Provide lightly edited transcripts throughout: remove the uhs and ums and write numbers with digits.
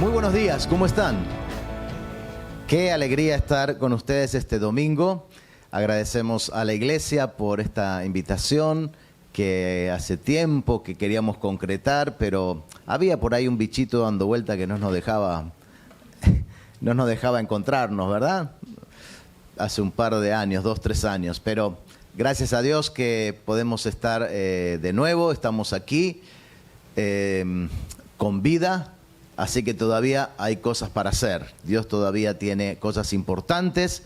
Muy buenos días, ¿cómo están? Qué alegría estar con ustedes este domingo. Agradecemos a la iglesia por esta invitación que hace tiempo que queríamos concretar, pero había por ahí un bichito dando vuelta que no nos dejaba encontrarnos, ¿verdad? Hace un par de años, 2, 3 años, pero gracias a Dios que podemos estar de nuevo, estamos aquí con vida. Así que todavía hay cosas para hacer. Dios todavía tiene cosas importantes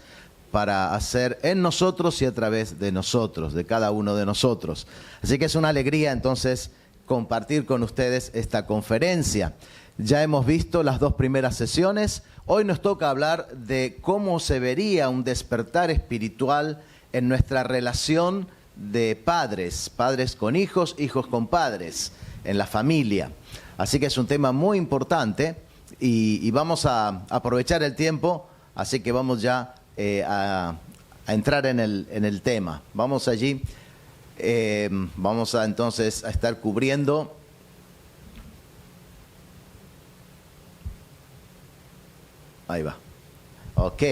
para hacer en nosotros y a través de nosotros, de cada uno de nosotros. Así que es una alegría entonces compartir con ustedes esta conferencia. Ya hemos visto las 2 primeras sesiones. Hoy nos toca hablar de cómo se vería un despertar espiritual en nuestra relación de padres, padres con hijos, hijos con padres, en la familia. Así que es un tema muy importante y vamos a aprovechar el tiempo, así que vamos ya a entrar en el tema. Vamos allí, vamos entonces a estar cubriendo ahí va. Ok,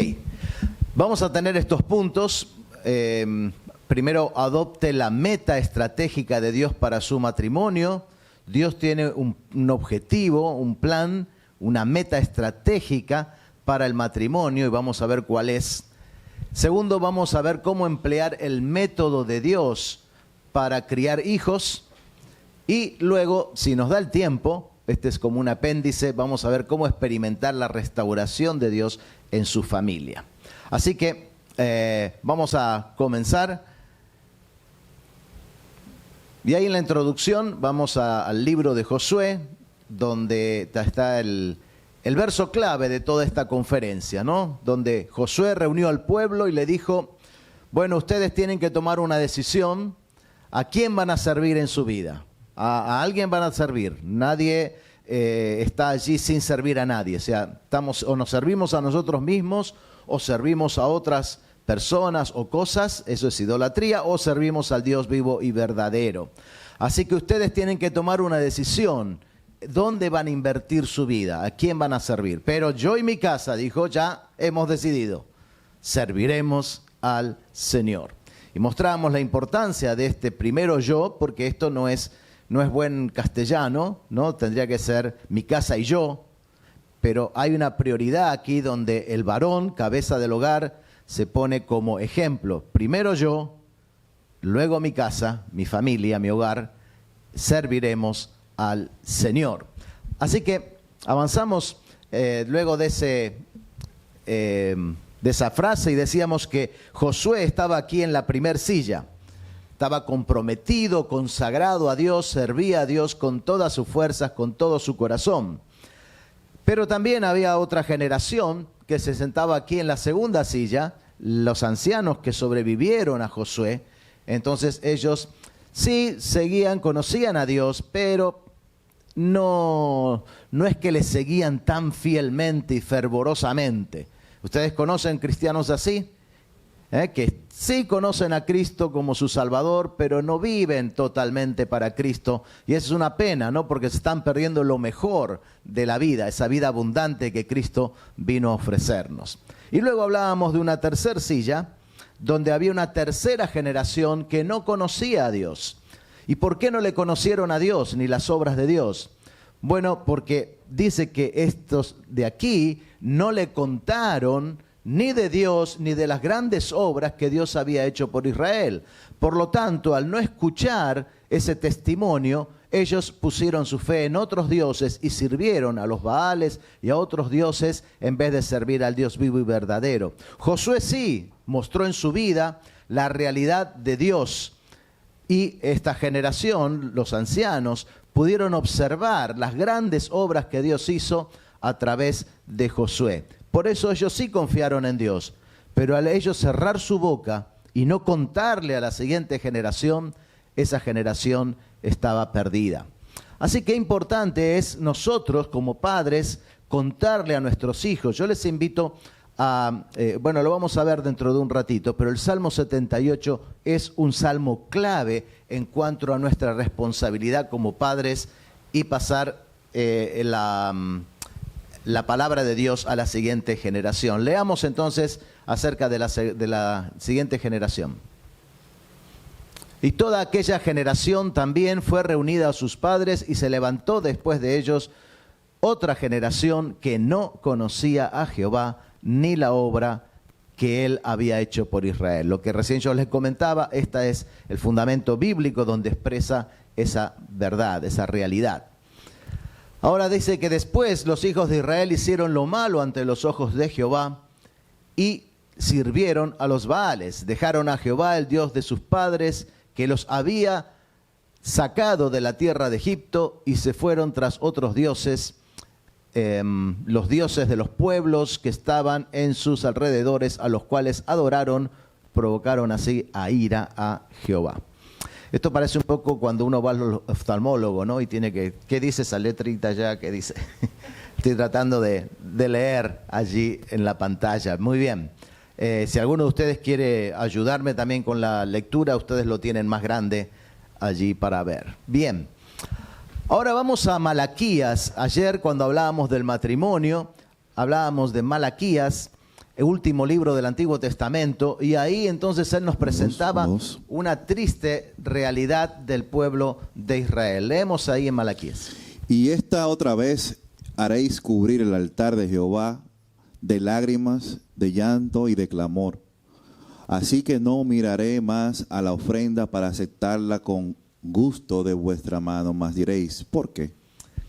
vamos a tener estos puntos. Primero, adopte la meta estratégica de Dios para su matrimonio. Dios tiene un objetivo, un plan, una meta estratégica para el matrimonio y vamos a ver cuál es. Segundo, vamos a ver cómo emplear el método de Dios para criar hijos. Y luego, si nos da el tiempo, este es como un apéndice, vamos a ver cómo experimentar la restauración de Dios en su familia. Así que vamos a comenzar. Y ahí en la introducción vamos al libro de Josué, donde está el verso clave de toda esta conferencia, ¿no? Donde Josué reunió al pueblo y le dijo, bueno, ustedes tienen que tomar una decisión. ¿A quién van a servir en su vida? A alguien van a servir. Nadie está allí sin servir a nadie. O sea, o nos servimos a nosotros mismos o servimos a otras personas o cosas, eso es idolatría, o servimos al Dios vivo y verdadero. Así que ustedes tienen que tomar una decisión. ¿Dónde van a invertir su vida? ¿A quién van a servir? Pero yo y mi casa, dijo, ya hemos decidido. Serviremos al Señor. Y mostramos la importancia de este primero yo, porque esto no es buen castellano, ¿no? Tendría que ser mi casa y yo. Pero hay una prioridad aquí donde el varón, cabeza del hogar, se pone como ejemplo. Primero yo, luego mi casa, mi familia, mi hogar, serviremos al Señor. Así que avanzamos luego de esa frase y decíamos que Josué estaba aquí en la primer silla. Estaba comprometido, consagrado a Dios, servía a Dios con todas sus fuerzas, con todo su corazón. Pero también había otra generación que se sentaba aquí en la segunda silla, los ancianos que sobrevivieron a Josué. Entonces ellos sí conocían a Dios, pero no es que le seguían tan fielmente y fervorosamente. ¿Ustedes conocen cristianos así? Que sí conocen a Cristo como su Salvador, pero no viven totalmente para Cristo. Y eso es una pena, ¿no? Porque se están perdiendo lo mejor de la vida, esa vida abundante que Cristo vino a ofrecernos. Y luego hablábamos de una tercera silla, donde había una tercera generación que no conocía a Dios. ¿Y por qué no le conocieron a Dios ni las obras de Dios? Bueno, porque dice que estos de aquí no le contaron ni de Dios, ni de las grandes obras que Dios había hecho por Israel. Por lo tanto, al no escuchar ese testimonio, ellos pusieron su fe en otros dioses y sirvieron a los Baales y a otros dioses en vez de servir al Dios vivo y verdadero. Josué sí mostró en su vida la realidad de Dios. Y esta generación, los ancianos, pudieron observar las grandes obras que Dios hizo a través de Josué. Por eso ellos sí confiaron en Dios, pero al ellos cerrar su boca y no contarle a la siguiente generación, esa generación estaba perdida. Así que importante es nosotros como padres contarle a nuestros hijos. Yo les invito a, lo vamos a ver dentro de un ratito, pero el Salmo 78 es un salmo clave en cuanto a nuestra responsabilidad como padres y pasar la palabra de Dios a la siguiente generación. Leamos entonces acerca de la siguiente generación. Y toda aquella generación también fue reunida a sus padres, y se levantó después de ellos otra generación que no conocía a Jehová ni la obra que él había hecho por Israel. Lo que recién yo les comentaba, este es el fundamento bíblico donde expresa esa verdad, esa realidad. Ahora dice que después los hijos de Israel hicieron lo malo ante los ojos de Jehová y sirvieron a los Baales. Dejaron a Jehová, el Dios de sus padres, que los había sacado de la tierra de Egipto, y se fueron tras otros dioses, los dioses de los pueblos que estaban en sus alrededores, a los cuales adoraron, provocaron así a ira a Jehová. Esto parece un poco cuando uno va al oftalmólogo, ¿no? Y tiene que, ¿qué dice esa letrita allá? ¿Qué dice? Estoy tratando de leer allí en la pantalla. Muy bien. Si alguno de ustedes quiere ayudarme también con la lectura, ustedes lo tienen más grande allí para ver. Bien. Ahora vamos a Malaquías. Ayer cuando hablábamos del matrimonio, hablábamos de Malaquías, el último libro del Antiguo Testamento, y ahí entonces él nos presentaba una triste realidad del pueblo de Israel. Leemos ahí en Malaquías. Y esta otra vez haréis cubrir el altar de Jehová de lágrimas, de llanto y de clamor. Así que no miraré más a la ofrenda para aceptarla con gusto de vuestra mano, mas diréis, ¿por qué?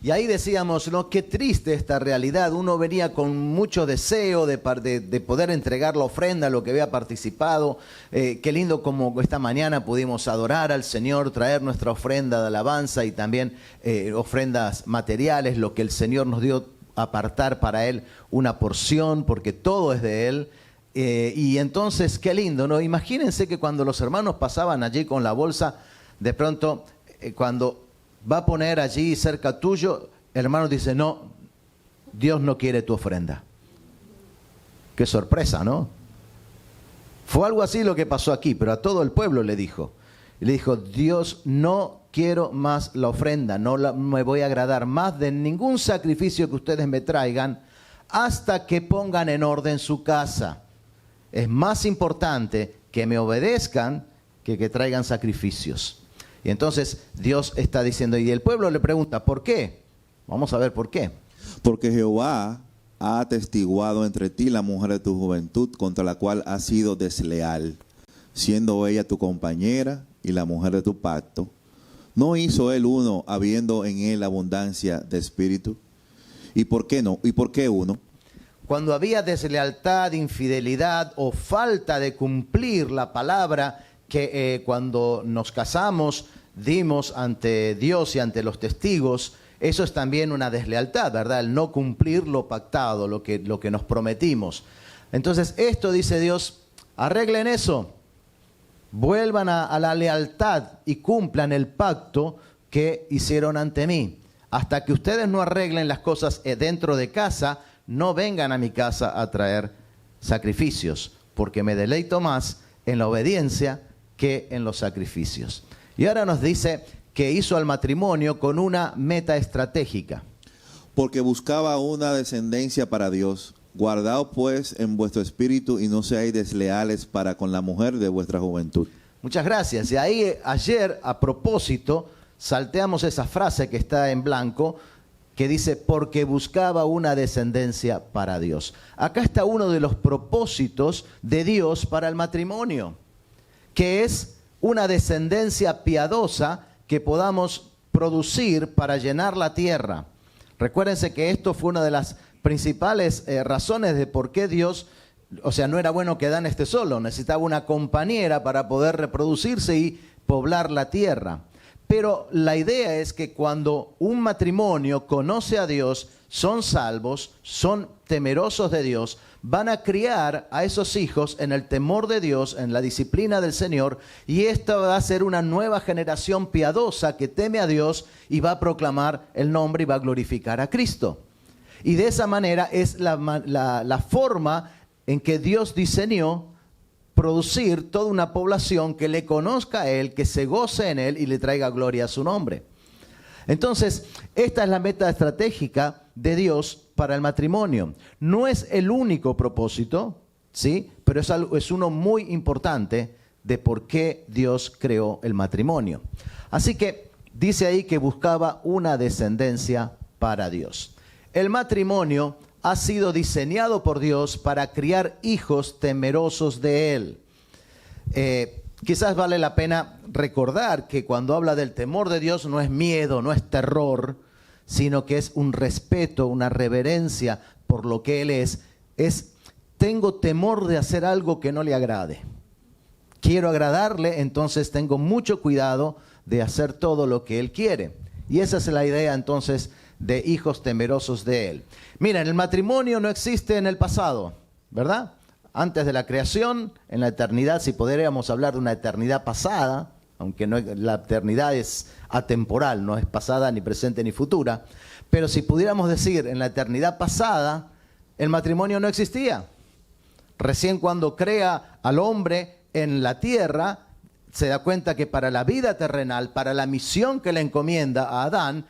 Y ahí decíamos, ¿no? Qué triste esta realidad. Uno venía con mucho deseo de poder entregar la ofrenda, lo que había participado. Qué lindo como esta mañana pudimos adorar al Señor, traer nuestra ofrenda de alabanza y también ofrendas materiales, lo que el Señor nos dio, apartar para Él una porción, porque todo es de Él. Y entonces, qué lindo, ¿no? Imagínense que cuando los hermanos pasaban allí con la bolsa, de pronto, cuando va a poner allí cerca tuyo, el hermano dice, no, Dios no quiere tu ofrenda. Qué sorpresa, ¿no? Fue algo así lo que pasó aquí, pero a todo el pueblo le dijo. Y le dijo, Dios, no quiero más la ofrenda, no me voy a agradar más de ningún sacrificio que ustedes me traigan hasta que pongan en orden su casa. Es más importante que me obedezcan que traigan sacrificios. Y entonces Dios está diciendo, y el pueblo le pregunta, ¿por qué? Vamos a ver por qué. Porque Jehová ha atestiguado entre ti la mujer de tu juventud, contra la cual has sido desleal, siendo ella tu compañera y la mujer de tu pacto. ¿No hizo él uno, habiendo en él abundancia de espíritu? ¿Y por qué no? ¿Y por qué uno? Cuando había deslealtad, infidelidad o falta de cumplir la palabra que cuando nos casamos dimos ante Dios y ante los testigos, eso es también una deslealtad, ¿verdad? El no cumplir lo pactado, lo que nos prometimos. Entonces esto dice Dios, arreglen eso, vuelvan a la lealtad y cumplan el pacto que hicieron ante mí. Hasta que ustedes no arreglen las cosas dentro de casa, no vengan a mi casa a traer sacrificios, porque me deleito más en la obediencia que en los sacrificios. Y ahora nos dice que hizo al matrimonio con una meta estratégica. Porque buscaba una descendencia para Dios. Guardaos pues en vuestro espíritu y no seáis desleales para con la mujer de vuestra juventud. Muchas gracias. Y ahí ayer, a propósito, salteamos esa frase que está en blanco, que dice, porque buscaba una descendencia para Dios. Acá está uno de los propósitos de Dios para el matrimonio, que es una descendencia piadosa que podamos producir para llenar la tierra. Recuérdense que esto fue una de las principales razones de por qué Dios, o sea, no era bueno que Adán esté solo, necesitaba una compañera para poder reproducirse y poblar la tierra. Pero la idea es que cuando un matrimonio conoce a Dios, son salvos, son temerosos de Dios, van a criar a esos hijos en el temor de Dios, en la disciplina del Señor, y esta va a ser una nueva generación piadosa que teme a Dios y va a proclamar el nombre y va a glorificar a Cristo. Y de esa manera es la forma en que Dios diseñó producir toda una población que le conozca a Él, que se goce en Él y le traiga gloria a su nombre. Entonces, esta es la meta estratégica de Dios para el matrimonio. No es el único propósito, ¿sí? Pero es uno muy importante de por qué Dios creó el matrimonio. Así que dice ahí que buscaba una descendencia para Dios. El matrimonio ha sido diseñado por Dios para criar hijos temerosos de Él. Quizás vale la pena recordar que cuando habla del temor de Dios no es miedo, no es terror, sino que es un respeto, una reverencia por lo que Él es tengo temor de hacer algo que no le agrade. Quiero agradarle, entonces tengo mucho cuidado de hacer todo lo que Él quiere. Y esa es la idea entonces de hijos temerosos de Él. Miren, el matrimonio no existe en el pasado, ¿verdad? Antes de la creación, en la eternidad, si podríamos hablar de una eternidad pasada, aunque no, la eternidad es atemporal, no es pasada, ni presente, ni futura, pero si pudiéramos decir en la eternidad pasada, el matrimonio no existía. Recién cuando crea al hombre en la tierra, se da cuenta que para la vida terrenal, para la misión que le encomienda a Adán,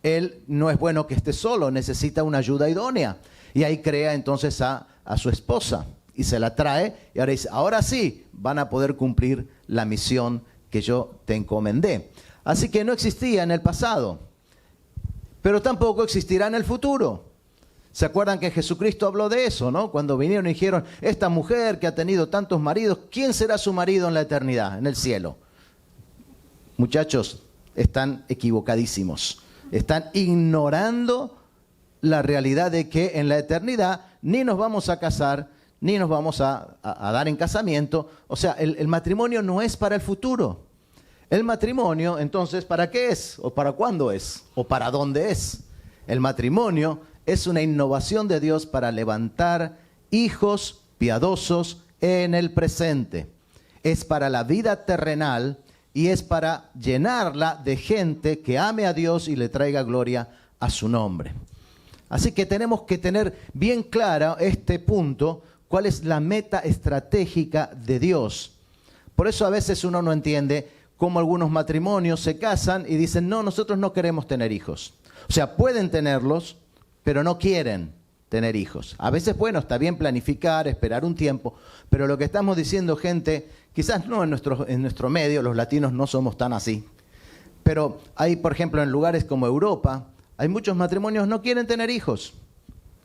él no es bueno que esté solo, necesita una ayuda idónea. Y ahí crea entonces a su esposa y se la trae y ahora dice, ahora sí van a poder cumplir la misión que yo te encomendé. Así que no existía en el pasado, pero tampoco existirá en el futuro. ¿Se acuerdan que Jesucristo habló de eso, no? Cuando vinieron y dijeron, esta mujer que ha tenido tantos maridos, ¿quién será su marido en la eternidad, en el cielo? Muchachos, están equivocadísimos. Están ignorando la realidad de que en la eternidad ni nos vamos a casar, ni nos vamos a dar en casamiento. O sea, el matrimonio no es para el futuro. El matrimonio, entonces, ¿para qué es? ¿O para cuándo es? ¿O para dónde es? El matrimonio es una innovación de Dios para levantar hijos piadosos en el presente. Es para la vida terrenal y es para llenarla de gente que ame a Dios y le traiga gloria a su nombre. Así que tenemos que tener bien claro este punto, cuál es la meta estratégica de Dios. Por eso a veces uno no entiende cómo algunos matrimonios se casan y dicen, no, nosotros no queremos tener hijos. O sea, pueden tenerlos, pero no quieren tener hijos. A veces, bueno, está bien planificar, esperar un tiempo, pero lo que estamos diciendo, gente, quizás no en nuestro medio, los latinos no somos tan así, pero hay, por ejemplo, en lugares como Europa, hay muchos matrimonios que no quieren tener hijos.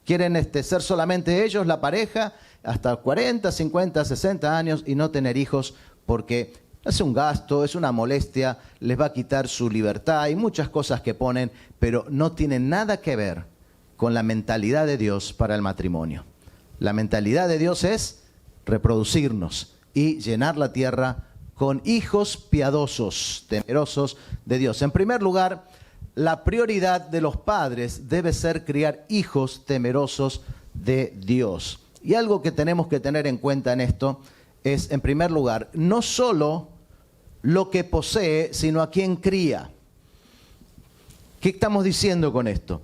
Quieren ser solamente ellos, la pareja, hasta 40, 50, 60 años y no tener hijos porque es un gasto, es una molestia, les va a quitar su libertad. Hay muchas cosas que ponen, pero no tienen nada que ver con la mentalidad de Dios para el matrimonio. La mentalidad de Dios es reproducirnos y llenar la tierra con hijos piadosos, temerosos de Dios. En primer lugar, la prioridad de los padres debe ser criar hijos temerosos de Dios. Y algo que tenemos que tener en cuenta en esto es, en primer lugar, no solo lo que posee, sino a quien cría. ¿Qué estamos diciendo con esto?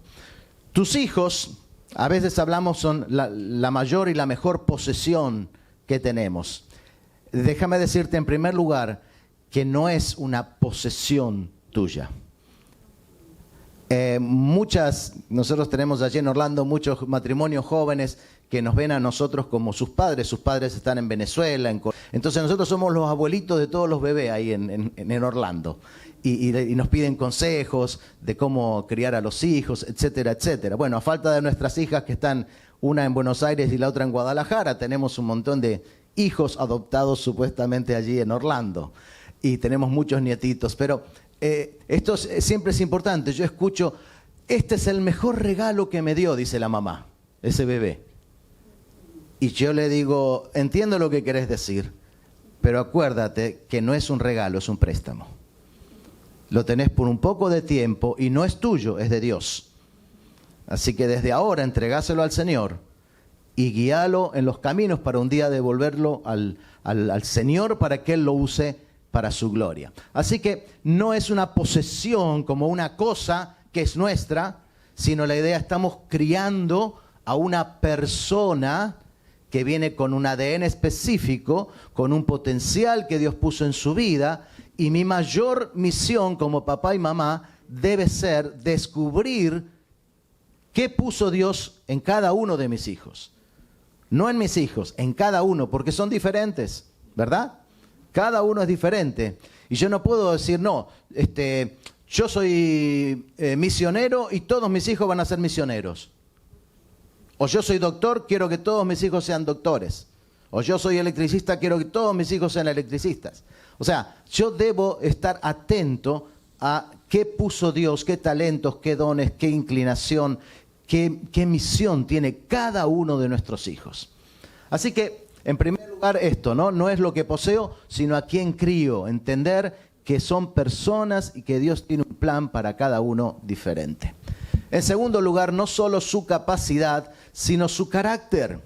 Tus hijos, a veces hablamos, son la mayor y la mejor posesión que tenemos. Déjame decirte en primer lugar que no es una posesión tuya. Nosotros tenemos allí en Orlando muchos matrimonios jóvenes que nos ven a nosotros como sus padres están en Venezuela, entonces nosotros somos los abuelitos de todos los bebés ahí en Orlando y nos piden consejos de cómo criar a los hijos, etcétera, etcétera. Bueno, a falta de nuestras hijas que están una en Buenos Aires y la otra en Guadalajara, tenemos un montón de hijos adoptados supuestamente allí en Orlando y tenemos muchos nietitos, pero esto siempre es importante. Yo escucho, este es el mejor regalo que me dio, dice la mamá, ese bebé. Y yo le digo, entiendo lo que querés decir, pero acuérdate que no es un regalo, es un préstamo. Lo tenés por un poco de tiempo y no es tuyo, es de Dios. Así que desde ahora entregáselo al Señor y guíalo en los caminos para un día devolverlo al Señor para que Él lo use para su gloria. Así que no es una posesión como una cosa que es nuestra, sino la idea, estamos criando a una persona que viene con un ADN específico, con un potencial que Dios puso en su vida, y mi mayor misión como papá y mamá debe ser descubrir ¿qué puso Dios en cada uno de mis hijos? No en mis hijos, en cada uno, porque son diferentes, ¿verdad? Cada uno es diferente. Y yo no puedo decir, no, yo soy misionero y todos mis hijos van a ser misioneros. O yo soy doctor, quiero que todos mis hijos sean doctores. O yo soy electricista, quiero que todos mis hijos sean electricistas. O sea, yo debo estar atento a qué puso Dios, qué talentos, qué dones, qué inclinación, qué misión tiene cada uno de nuestros hijos. Así que, en primer lugar, esto, ¿no? No es lo que poseo, sino a quién crío. Entender que son personas y que Dios tiene un plan para cada uno diferente. En segundo lugar, no solo su capacidad, sino su carácter.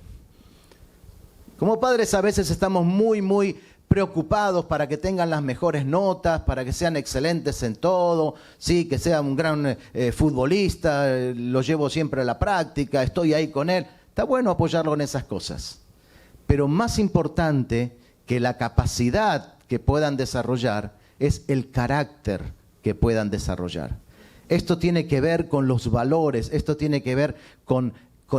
Como padres a veces estamos muy preocupados para que tengan las mejores notas, para que sean excelentes en todo, sí, que sea un gran futbolista, lo llevo siempre a la práctica, estoy ahí con él. Está bueno apoyarlo en esas cosas. Pero más importante que la capacidad que puedan desarrollar es el carácter que puedan desarrollar. Esto tiene que ver con los valores, esto tiene que ver con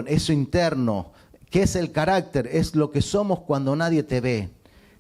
eso interno. ¿Qué es el carácter? Es lo que somos cuando nadie te ve.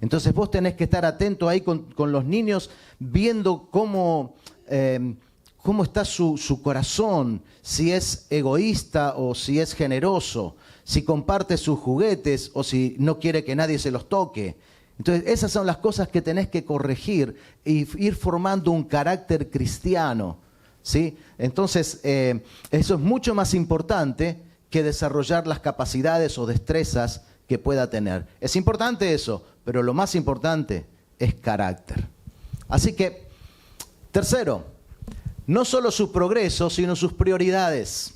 Entonces vos tenés que estar atento ahí con los niños, viendo cómo está su corazón, si es egoísta o si es generoso, si comparte sus juguetes o si no quiere que nadie se los toque. Entonces esas son las cosas que tenés que corregir y ir formando un carácter cristiano, ¿sí? Entonces eso es mucho más importante que desarrollar las capacidades o destrezas que pueda tener. Es importante eso, pero lo más importante es carácter. Así que, tercero, no solo su progreso, sino sus prioridades.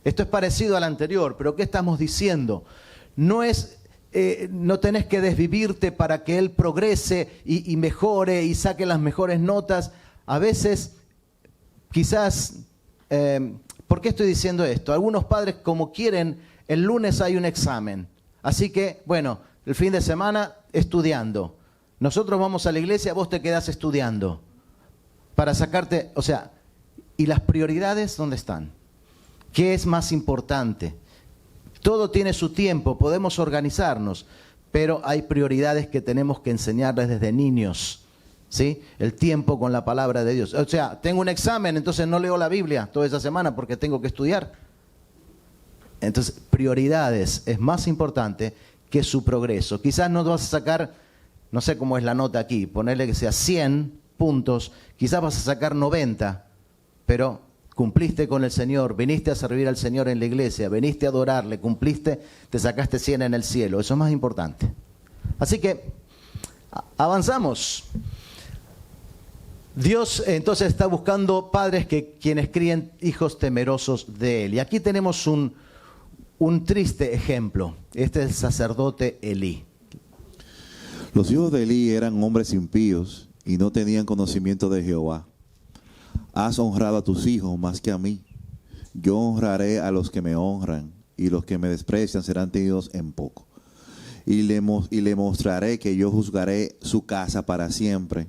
Esto es parecido al anterior, pero ¿qué estamos diciendo? No tenés que desvivirte para que él progrese y mejore y saque las mejores notas. A veces, quizás, ¿por qué estoy diciendo esto? Algunos padres, como quieren, el lunes hay un examen. Así que, bueno, el fin de semana estudiando. Nosotros vamos a la iglesia, vos te quedás estudiando. Para sacarte, o sea, ¿y las prioridades dónde están? ¿Qué es más importante? Todo tiene su tiempo, podemos organizarnos, pero hay prioridades que tenemos que enseñarles desde niños, ¿sí? El tiempo con la palabra de Dios. O sea, tengo un examen, entonces no leo la Biblia toda esa semana porque tengo que estudiar. Entonces, prioridades es más importante que su progreso. Quizás no vas a sacar, no sé cómo es la nota aquí, ponerle que sea 100 puntos, quizás vas a sacar 90, pero cumpliste con el Señor, viniste a servir al Señor en la iglesia, viniste a adorarle, cumpliste, te sacaste 100 en el cielo. Eso es más importante. Así que avanzamos. Dios entonces está buscando padres quienes críen hijos temerosos de Él. Y aquí tenemos un triste ejemplo. Este es el sacerdote Elí. Los hijos de Elí eran hombres impíos y no tenían conocimiento de Jehová. Has honrado a tus hijos más que a mí. Yo honraré a los que me honran, y los que me desprecian serán tenidos en poco. Y le mostraré que yo juzgaré su casa para siempre,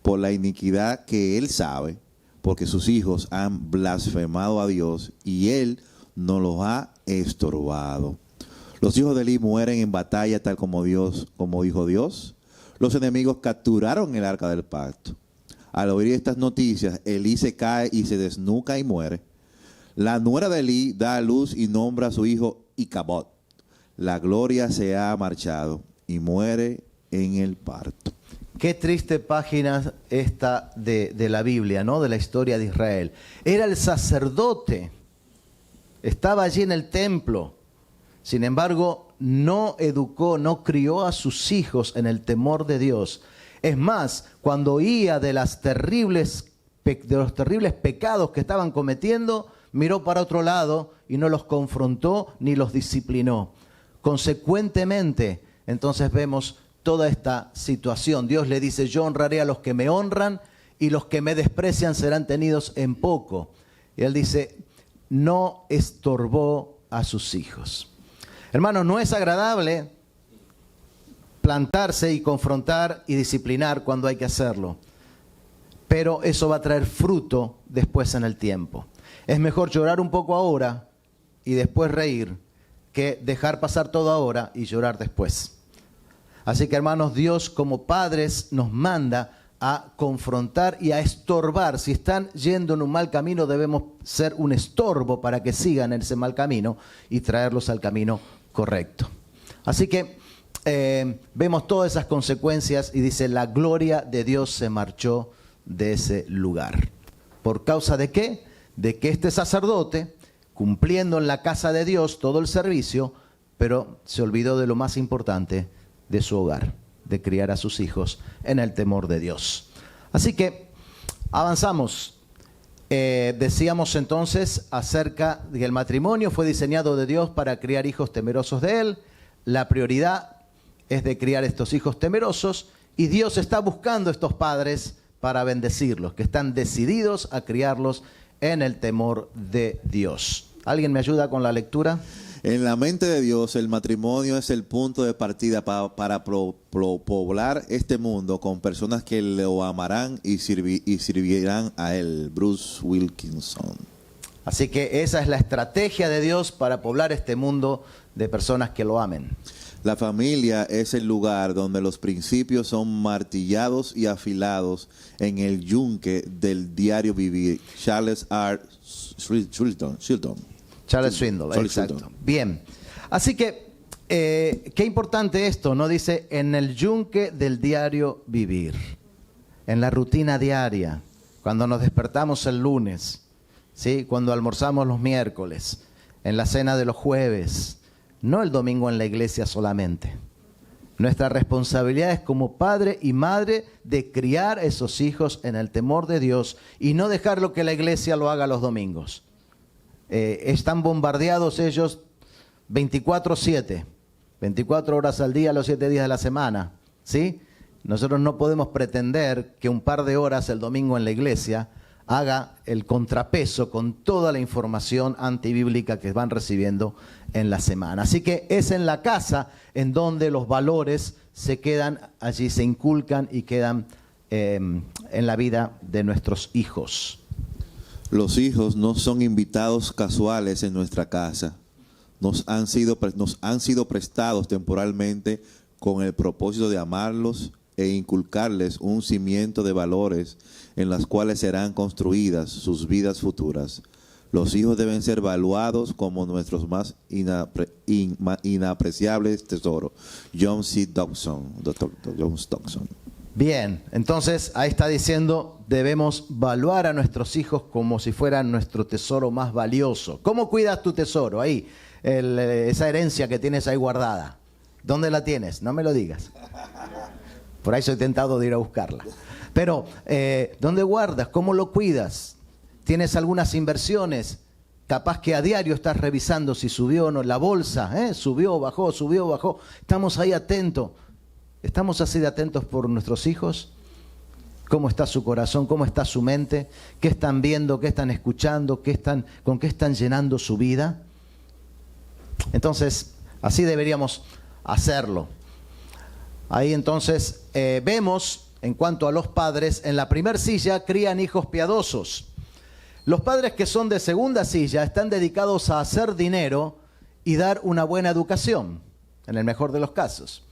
por la iniquidad que él sabe, porque sus hijos han blasfemado a Dios, y él no los ha estorbado. Los hijos de Elí mueren en batalla, tal como dijo Dios. Los enemigos capturaron el arca del pacto. Al oír estas noticias, Elí se cae y se desnuca y muere. La nuera de Elí da a luz y nombra a su hijo Icabod. La gloria se ha marchado y muere en el parto. Qué triste página esta de la Biblia, ¿no? De la historia de Israel. Era el sacerdote, estaba allí en el templo. Sin embargo, no educó, no crió a sus hijos en el temor de Dios. Es más, cuando oía de los terribles pecados que estaban cometiendo, miró para otro lado y no los confrontó ni los disciplinó. Consecuentemente, entonces vemos toda esta situación. Dios le dice, yo honraré a los que me honran y los que me desprecian serán tenidos en poco. Y él dice, no estorbó a sus hijos. Hermanos, no es agradable plantarse y confrontar y disciplinar cuando hay que hacerlo, pero eso va a traer fruto después en el tiempo. Es mejor llorar un poco ahora y después reír que dejar pasar todo ahora y llorar después. Así que, hermanos, Dios como padres nos manda a confrontar y a estorbar. Si están yendo en un mal camino, debemos ser un estorbo para que sigan en ese mal camino y traerlos al camino correcto. Así que vemos todas esas consecuencias y dice, la gloria de Dios se marchó de ese lugar. ¿Por causa de qué? De que este sacerdote, cumpliendo en la casa de Dios todo el servicio, pero se olvidó de lo más importante, de su hogar, de criar a sus hijos en el temor de Dios. Así que avanzamos. Decíamos entonces acerca de que el matrimonio fue diseñado de Dios para criar hijos temerosos de Él. La prioridad es de criar estos hijos temerosos y Dios está buscando estos padres para bendecirlos, que están decididos a criarlos en el temor de Dios. ¿Alguien me ayuda con la lectura? En la mente de Dios, el matrimonio es el punto de partida para poblar este mundo con personas que lo amarán y servirán a Él. Bruce Wilkinson. Así que esa es la estrategia de Dios para poblar este mundo de personas que lo amen. La familia es el lugar donde los principios son martillados y afilados en el yunque del diario vivir. Charles R. Swindoll. Charles Swindoll, exacto. Bien, así que qué importante esto, ¿no? Dice, en el yunque del diario vivir, en la rutina diaria, cuando nos despertamos el lunes, ¿sí? Cuando almorzamos los miércoles, en la cena de los jueves, no el domingo en la iglesia solamente. Nuestra responsabilidad es como padre y madre de criar a esos hijos en el temor de Dios y no dejarlo que la iglesia lo haga los domingos. Están bombardeados ellos 24/7, 24 horas al día, los 7 días de la semana, ¿sí? Nosotros no podemos pretender que un par de horas el domingo en la iglesia haga el contrapeso con toda la información antibíblica que van recibiendo en la semana. Así que es en la casa en donde los valores se quedan allí, se inculcan y quedan en la vida de nuestros hijos. Los hijos no son invitados casuales en nuestra casa. Nos han sido prestados temporalmente con el propósito de amarlos e inculcarles un cimiento de valores en las cuales serán construidas sus vidas futuras. Los hijos deben ser evaluados como nuestros más inapreciables tesoros. John C. Dodson, Dr. John Dodson. Bien, entonces ahí está diciendo, debemos evaluar a nuestros hijos como si fueran nuestro tesoro más valioso. ¿Cómo cuidas tu tesoro? Ahí, esa herencia que tienes ahí guardada. ¿Dónde la tienes? No me lo digas. Por ahí soy tentado de ir a buscarla. Pero, ¿dónde guardas? ¿Cómo lo cuidas? ¿Tienes algunas inversiones? Capaz que a diario estás revisando si subió o no la bolsa, subió, bajó. Estamos ahí atentos. ¿Estamos así de atentos por nuestros hijos? ¿Cómo está su corazón? ¿Cómo está su mente? ¿Qué están viendo? ¿Qué están escuchando? ¿Con qué están llenando su vida? Entonces, así deberíamos hacerlo. Ahí entonces vemos, en cuanto a los padres, en la primera silla crían hijos piadosos. Los padres que son de segunda silla están dedicados a hacer dinero y dar una buena educación, en el mejor de los casos.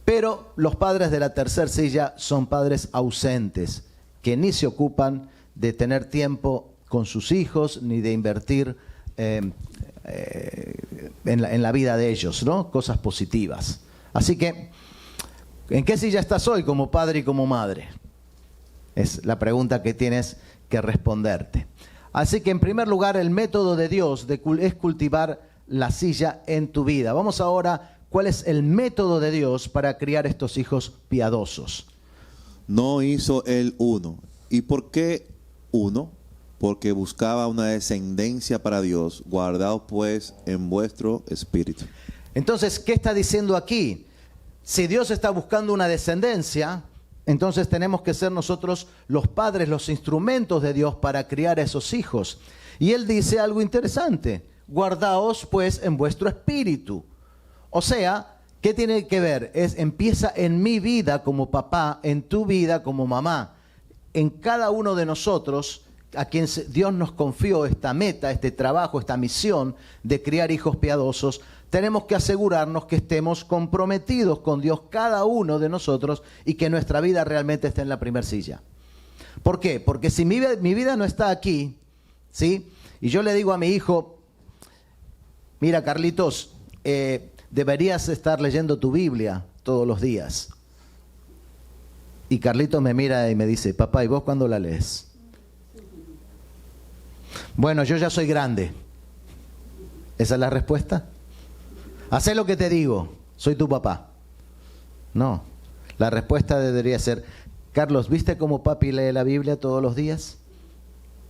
Pero los padres de la tercera silla son padres ausentes, que ni se ocupan de tener tiempo con sus hijos, ni de invertir en la vida de ellos, ¿no? Cosas positivas. Así que, ¿en qué silla estás hoy como padre y como madre? Es la pregunta que tienes que responderte. Así que, en primer lugar, el método de Dios es cultivar la silla en tu vida. Vamos ahora. ¿Cuál es el método de Dios para criar estos hijos piadosos? No hizo él uno. ¿Y por qué uno? Porque buscaba una descendencia para Dios, guardado pues en vuestro espíritu. Entonces, ¿qué está diciendo aquí? Si Dios está buscando una descendencia, entonces tenemos que ser nosotros los padres, los instrumentos de Dios para criar a esos hijos. Y Él dice algo interesante: guardaos pues en vuestro espíritu. O sea, ¿qué tiene que ver? Empieza en mi vida como papá, en tu vida como mamá. En cada uno de nosotros, a quien Dios nos confió esta meta, este trabajo, esta misión de criar hijos piadosos, tenemos que asegurarnos que estemos comprometidos con Dios cada uno de nosotros y que nuestra vida realmente esté en la primera silla. ¿Por qué? Porque si mi vida no está aquí, ¿sí? Y yo le digo a mi hijo, mira Carlitos, deberías estar leyendo tu Biblia todos los días. Y Carlitos me mira y me dice, papá, ¿y vos cuándo la lees? Bueno, yo ya soy grande. ¿Esa es la respuesta? Hacé lo que te digo, soy tu papá. No, la respuesta debería ser, Carlos, ¿viste cómo papi lee la Biblia todos los días?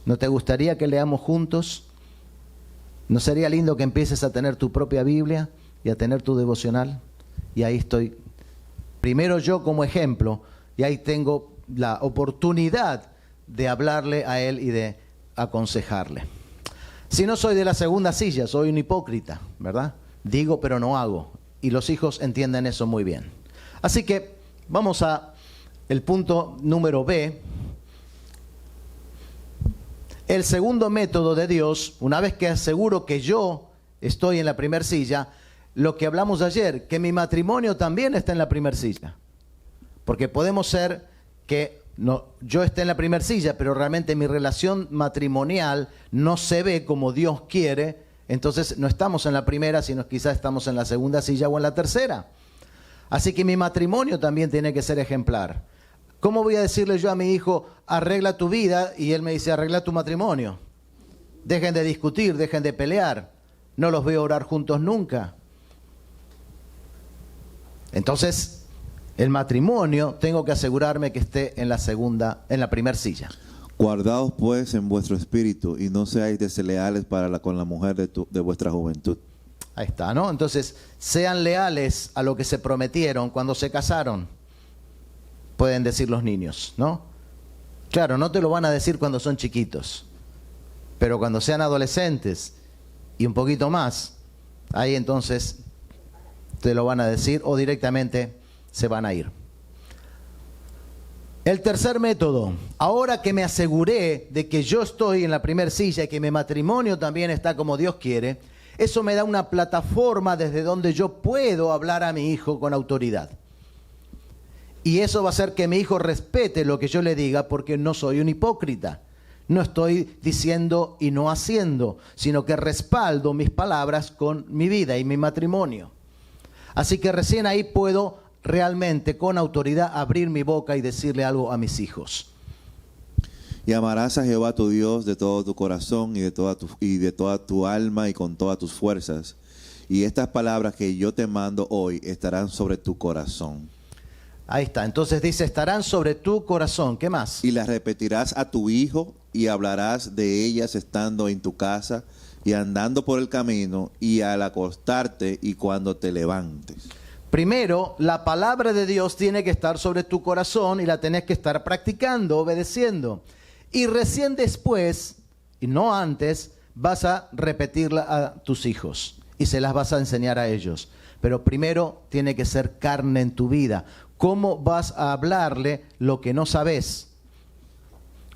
¿No te gustaría que leamos juntos? ¿No sería lindo que empieces a tener tu propia Biblia y a tener tu devocional? Y ahí estoy, primero yo como ejemplo, y ahí tengo la oportunidad de hablarle a él y de aconsejarle. Si no soy de la segunda silla, soy un hipócrita, ¿verdad? Digo pero no hago. Y los hijos entienden eso muy bien. Así que vamos a el punto número B. El segundo método de Dios, una vez que aseguro que yo estoy en la primera silla, lo que hablamos ayer, que mi matrimonio también está en la primera silla. Porque podemos ser que yo esté en la primera silla, pero realmente mi relación matrimonial no se ve como Dios quiere, entonces no estamos en la primera, sino quizás estamos en la segunda silla o en la tercera. Así que mi matrimonio también tiene que ser ejemplar. ¿Cómo voy a decirle yo a mi hijo, arregla tu vida? Y él me dice, arregla tu matrimonio. Dejen de discutir, dejen de pelear. No los veo orar juntos nunca. Entonces, el matrimonio tengo que asegurarme que esté en la primera silla. Guardaos pues en vuestro espíritu y no seáis desleales con la mujer de vuestra juventud. Ahí está, ¿no? Entonces, sean leales a lo que se prometieron cuando se casaron, pueden decir los niños, ¿no? Claro, no te lo van a decir cuando son chiquitos, pero cuando sean adolescentes y un poquito más, ahí entonces te lo van a decir o directamente se van a ir. El tercer método, ahora que me aseguré de que yo estoy en la primera silla y que mi matrimonio también está como Dios quiere, eso me da una plataforma desde donde yo puedo hablar a mi hijo con autoridad. Y eso va a hacer que mi hijo respete lo que yo le diga, porque no soy un hipócrita. No estoy diciendo y no haciendo, sino que respaldo mis palabras con mi vida y mi matrimonio. Así que recién ahí puedo realmente con autoridad abrir mi boca y decirle algo a mis hijos. Y amarás a Jehová tu Dios de todo tu corazón y de toda tu alma y con todas tus fuerzas. Y estas palabras que yo te mando hoy estarán sobre tu corazón. Ahí está, entonces dice, estarán sobre tu corazón. ¿Qué más? Y las repetirás a tu hijo y hablarás de ellas estando en tu casa y andando por el camino y al acostarte y cuando te levantes. Primero, la palabra de Dios tiene que estar sobre tu corazón y la tenés que estar practicando, obedeciendo. Y recién después, y no antes, vas a repetirla a tus hijos y se las vas a enseñar a ellos. Pero primero tiene que ser carne en tu vida. ¿Cómo vas a hablarle lo que no sabes?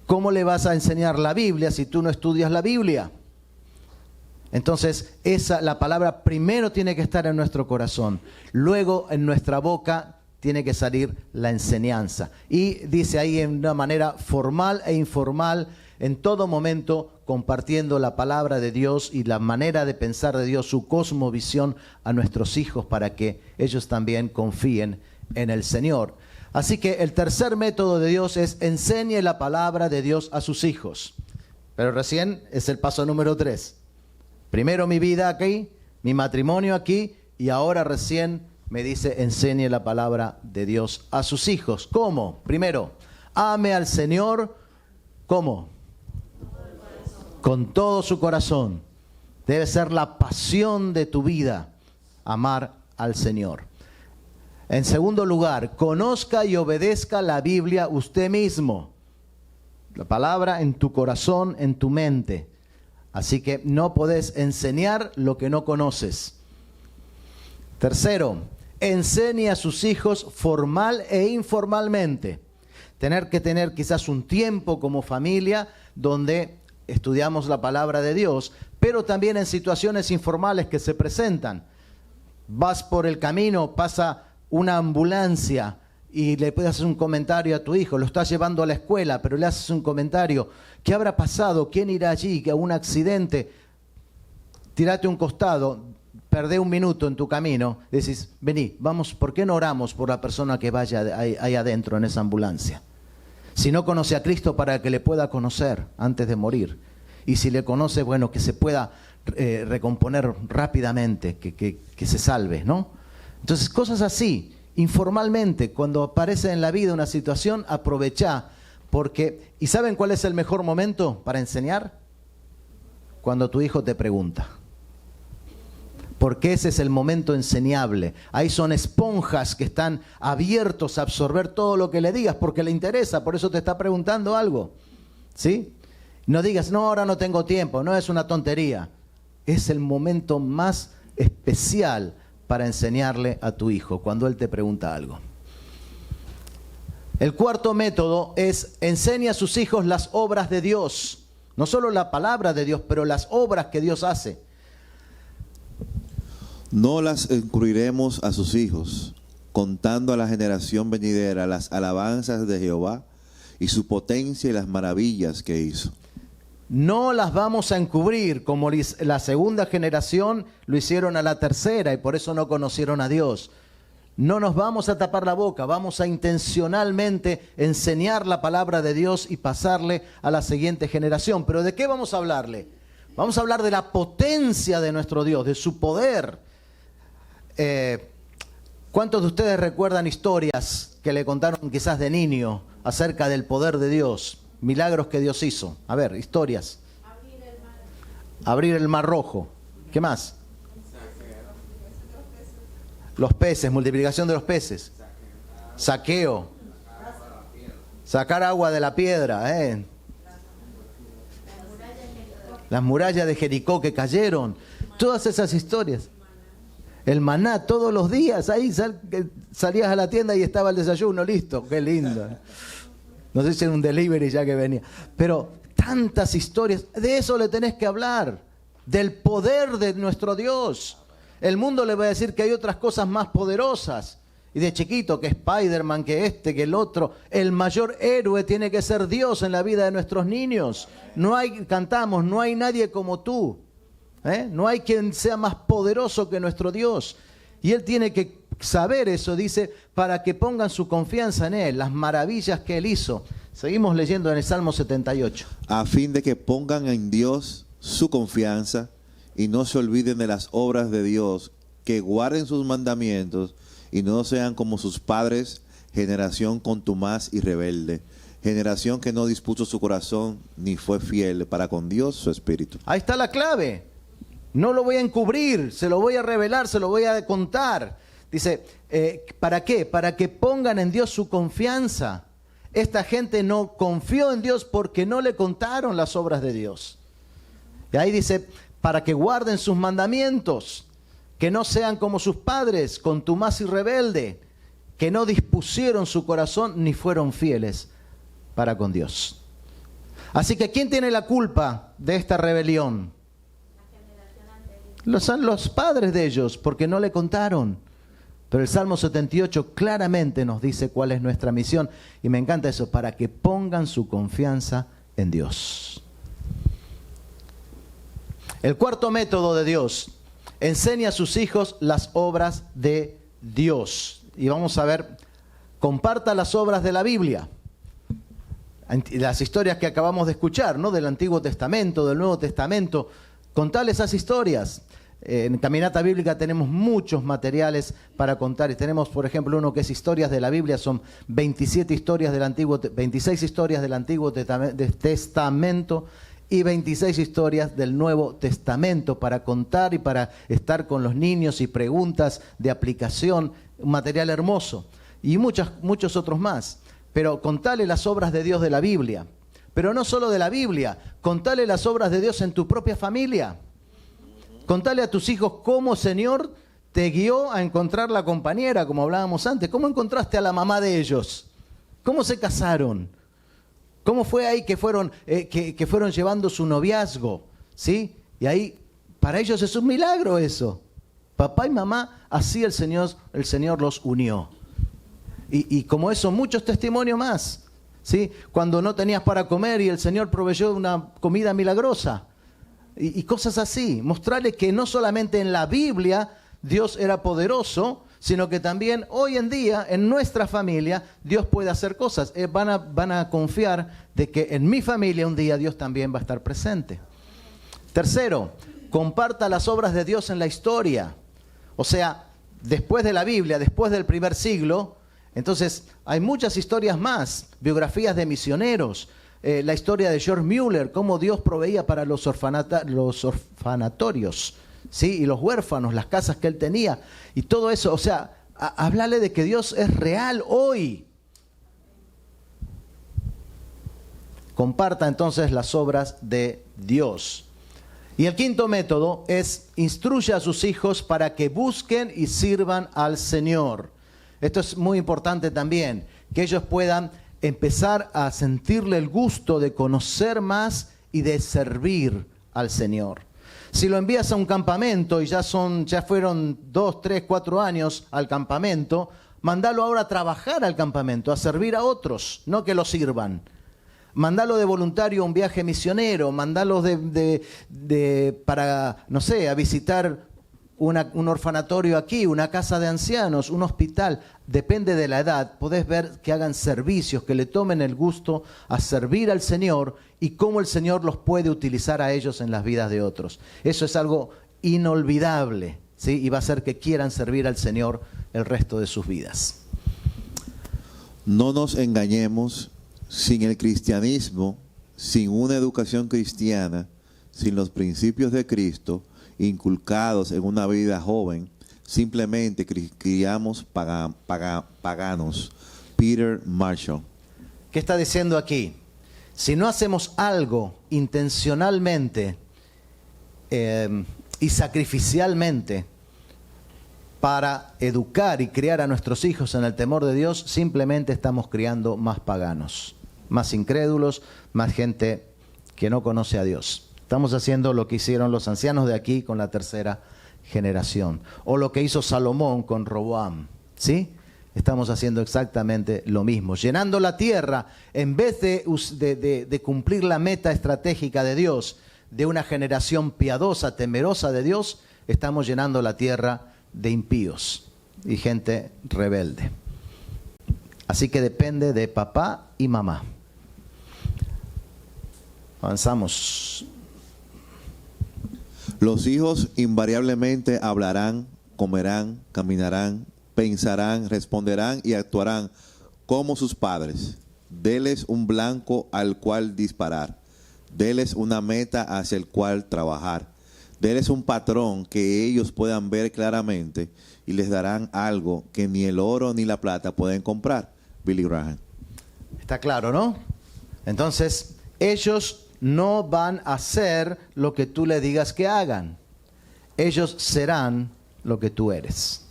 ¿Cómo le vas a enseñar la Biblia si tú no estudias la Biblia? Entonces, la palabra primero tiene que estar en nuestro corazón. Luego, en nuestra boca, tiene que salir la enseñanza. Y dice ahí en una manera formal e informal, en todo momento, compartiendo la palabra de Dios y la manera de pensar de Dios, su cosmovisión a nuestros hijos para que ellos también confíen en el Señor. Así que el tercer método de Dios es enseñe la palabra de Dios a sus hijos. Pero recién es el paso número 3. Primero mi vida aquí, mi matrimonio aquí, y ahora recién me dice enseñe la palabra de Dios a sus hijos. ¿Cómo? Primero, ame al Señor. ¿Cómo? Con todo su corazón. Debe ser la pasión de tu vida, amar al Señor. En segundo lugar, conozca y obedezca la Biblia usted mismo. La palabra en tu corazón, en tu mente. Así que no podés enseñar lo que no conoces. Tercero, enseñe a sus hijos formal e informalmente. tener que tener quizás un tiempo como familia donde estudiamos la palabra de Dios, pero también en situaciones informales que se presentan. Vas por el camino, pasa una ambulancia y le puedes hacer un comentario a tu hijo, lo estás llevando a la escuela, pero le haces un comentario. ¿Qué habrá pasado? ¿Quién irá allí? ¿Que un accidente? Tírate un costado, perdé un minuto en tu camino, decís, vení, vamos, ¿por qué no oramos por la persona que vaya ahí adentro en esa ambulancia? Si no conoce a Cristo, para que le pueda conocer antes de morir. Y si le conoce, bueno, que se pueda recomponer rápidamente, que se salve, ¿no? Entonces, cosas así, informalmente, cuando aparece en la vida una situación, aprovechá, porque, ¿y saben cuál es el mejor momento para enseñar? Cuando tu hijo te pregunta. Porque ese es el momento enseñable. Ahí son esponjas que están abiertos a absorber todo lo que le digas, porque le interesa, por eso te está preguntando algo, ¿sí? No digas, no, ahora no tengo tiempo, no, es una tontería. Es el momento más especial para enseñarle a tu hijo, cuando él te pregunta algo. El cuarto método es, enseña a sus hijos las obras de Dios. No solo la palabra de Dios, pero las obras que Dios hace. No las encubriremos a sus hijos, contando a la generación venidera las alabanzas de Jehová y su potencia y las maravillas que hizo. No las vamos a encubrir como la segunda generación lo hicieron a la tercera y por eso no conocieron a Dios. No nos vamos a tapar la boca, vamos a intencionalmente enseñar la palabra de Dios y pasarle a la siguiente generación. ¿Pero de qué vamos a hablarle? Vamos a hablar de la potencia de nuestro Dios, de su poder. ¿Cuántos de ustedes recuerdan historias que le contaron quizás de niño acerca del poder de Dios? Milagros que Dios hizo. A ver, historias. Abrir el mar rojo. ¿Qué más? Los peces, multiplicación de los peces. Saqueo. Sacar agua de la piedra. Las murallas de Jericó que cayeron. Todas esas historias. El maná todos los días. Ahí salías a la tienda y estaba el desayuno listo. Qué lindo. No sé si era un delivery ya que venía. Pero tantas historias. De eso le tenés que hablar. Del poder de nuestro Dios. El mundo le va a decir que hay otras cosas más poderosas. Y de chiquito, que Spider-Man, que este, que el otro. El mayor héroe tiene que ser Dios en la vida de nuestros niños. Cantamos, no hay nadie como tú. No hay quien sea más poderoso que nuestro Dios. Y Él tiene que saber eso, dice, para que pongan su confianza en Él, las maravillas que Él hizo. Seguimos leyendo en el Salmo 78. A fin de que pongan en Dios su confianza y no se olviden de las obras de Dios, que guarden sus mandamientos y no sean como sus padres, generación contumaz y rebelde, generación que no dispuso su corazón ni fue fiel para con Dios su espíritu. Ahí está la clave. No lo voy a encubrir, se lo voy a revelar, se lo voy a contar. Dice, ¿para qué? Para que pongan en Dios su confianza. Esta gente no confió en Dios porque no le contaron las obras de Dios. Y ahí dice, para que guarden sus mandamientos, que no sean como sus padres, contumaz y rebelde, que no dispusieron su corazón ni fueron fieles para con Dios. Así que, ¿quién tiene la culpa de esta rebelión? Los padres de ellos, porque no le contaron. Pero el Salmo 78 claramente nos dice cuál es nuestra misión. Y me encanta eso, para que pongan su confianza en Dios. El cuarto método de Dios, enseña a sus hijos las obras de Dios. Y vamos a ver, comparta las obras de la Biblia. Las historias que acabamos de escuchar, ¿no? Del Antiguo Testamento, del Nuevo Testamento. Contale esas historias. En Caminata Bíblica tenemos muchos materiales para contar. Y tenemos, por ejemplo, uno que es Historias de la Biblia. Son 26 historias del Antiguo Testamento y 26 historias del Nuevo Testamento para contar y para estar con los niños y preguntas de aplicación. Un material hermoso. Y muchos otros más. Pero contale las obras de Dios de la Biblia. Pero no solo de la Biblia. Contale las obras de Dios en tu propia familia. Contale a tus hijos cómo, Señor, te guió a encontrar la compañera, como hablábamos antes. ¿Cómo encontraste a la mamá de ellos? ¿Cómo se casaron? ¿Cómo fue ahí que fueron llevando su noviazgo? ¿Sí? Y ahí, para ellos es un milagro eso. Papá y mamá, así el Señor los unió. Y como eso, muchos testimonios más. ¿Sí? Cuando no tenías para comer y el Señor proveyó una comida milagrosa. Y cosas así. Mostrarles que no solamente en la Biblia Dios era poderoso, sino que también hoy en día en nuestra familia Dios puede hacer cosas. Van a confiar de que en mi familia un día Dios también va a estar presente. Tercero, comparta las obras de Dios en la historia. O sea, después de la Biblia, después del primer siglo, entonces hay muchas historias más, biografías de misioneros, la historia de George Mueller, cómo Dios proveía para los orfanatorios, ¿sí? Y los huérfanos, las casas que él tenía, y todo eso. O sea, hablarle de que Dios es real hoy. Comparta entonces las obras de Dios. Y el quinto método es instruye a sus hijos para que busquen y sirvan al Señor. Esto es muy importante también, que ellos puedan empezar a sentirle el gusto de conocer más y de servir al Señor. Si lo envías a un campamento y ya fueron 2, 3, 4 años al campamento, mandalo ahora a trabajar al campamento, a servir a otros, no que lo sirvan. Mandalo de voluntario a un viaje misionero, mandalo para, no sé, a visitar un orfanatorio aquí, una casa de ancianos, un hospital. Depende de la edad, podés ver que hagan servicios, que le tomen el gusto a servir al Señor y cómo el Señor los puede utilizar a ellos en las vidas de otros. Eso es algo inolvidable, ¿sí? Y va a hacer que quieran servir al Señor el resto de sus vidas. No nos engañemos. Sin el cristianismo, sin una educación cristiana, sin los principios de Cristo inculcados en una vida joven, simplemente criamos paganos. Peter Marshall. ¿Qué está diciendo aquí? Si no hacemos algo intencionalmente y sacrificialmente para educar y criar a nuestros hijos en el temor de Dios, simplemente estamos criando más paganos, más incrédulos, más gente que no conoce a Dios. Estamos haciendo lo que hicieron los ancianos de aquí con la tercera generación, o lo que hizo Salomón con Roboam, ¿sí? Estamos haciendo exactamente lo mismo, llenando la tierra, en vez de cumplir la meta estratégica de Dios, de una generación piadosa, temerosa de Dios, estamos llenando la tierra de impíos y gente rebelde. Así que depende de papá y mamá. Avanzamos. Los hijos invariablemente hablarán, comerán, caminarán, pensarán, responderán y actuarán como sus padres. Deles un blanco al cual disparar. Deles una meta hacia el cual trabajar. Deles un patrón que ellos puedan ver claramente y les darán algo que ni el oro ni la plata pueden comprar. Billy Graham. Está claro, ¿no? Entonces, ellos no van a hacer lo que tú le digas que hagan. Ellos serán lo que tú eres.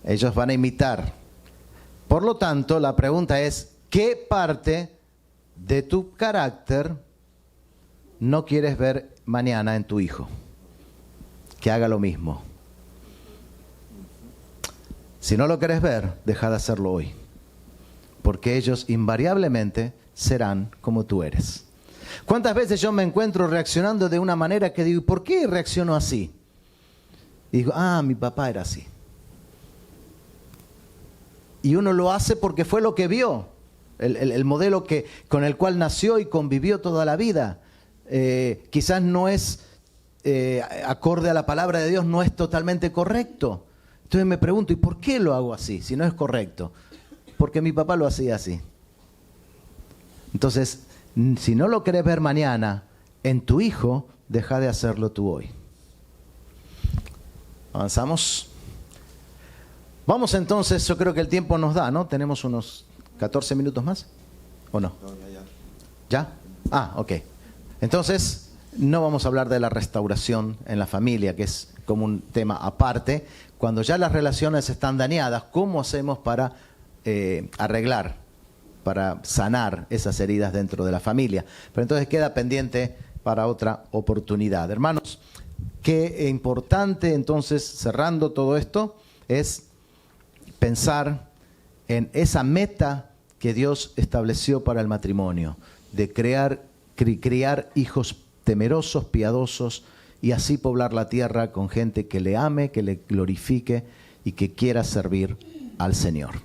Ellos van a imitar. Por lo tanto, la pregunta es, ¿qué parte de tu carácter no quieres ver mañana en tu hijo? Que haga lo mismo. Si no lo quieres ver, deja de hacerlo hoy. Porque ellos invariablemente serán como tú eres. ¿Cuántas veces yo me encuentro reaccionando de una manera que digo, ¿por qué reacciono así? Y digo, mi papá era así. Y uno lo hace porque fue lo que vio, el modelo con el cual nació y convivió toda la vida. Quizás no es acorde a la palabra de Dios, no es totalmente correcto. Entonces me pregunto, ¿y por qué lo hago así si no es correcto? Porque mi papá lo hacía así. Entonces, si no lo querés ver mañana en tu hijo, deja de hacerlo tú hoy. ¿Avanzamos? Vamos entonces, yo creo que el tiempo nos da, ¿no? Tenemos unos 14 minutos más, ¿o no? No, ya. ¿Ya? Ok. Entonces, no vamos a hablar de la restauración en la familia, que es como un tema aparte. Cuando ya las relaciones están dañadas, ¿cómo hacemos para arreglar, para sanar esas heridas dentro de la familia. Pero entonces queda pendiente para otra oportunidad. Hermanos, qué importante entonces, cerrando todo esto, es pensar en esa meta que Dios estableció para el matrimonio, de criar hijos temerosos, piadosos, y así poblar la tierra con gente que le ame, que le glorifique y que quiera servir al Señor.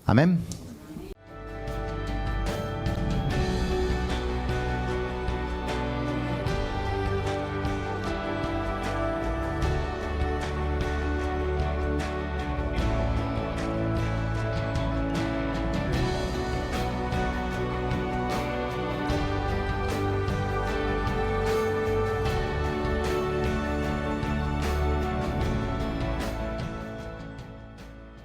Amén.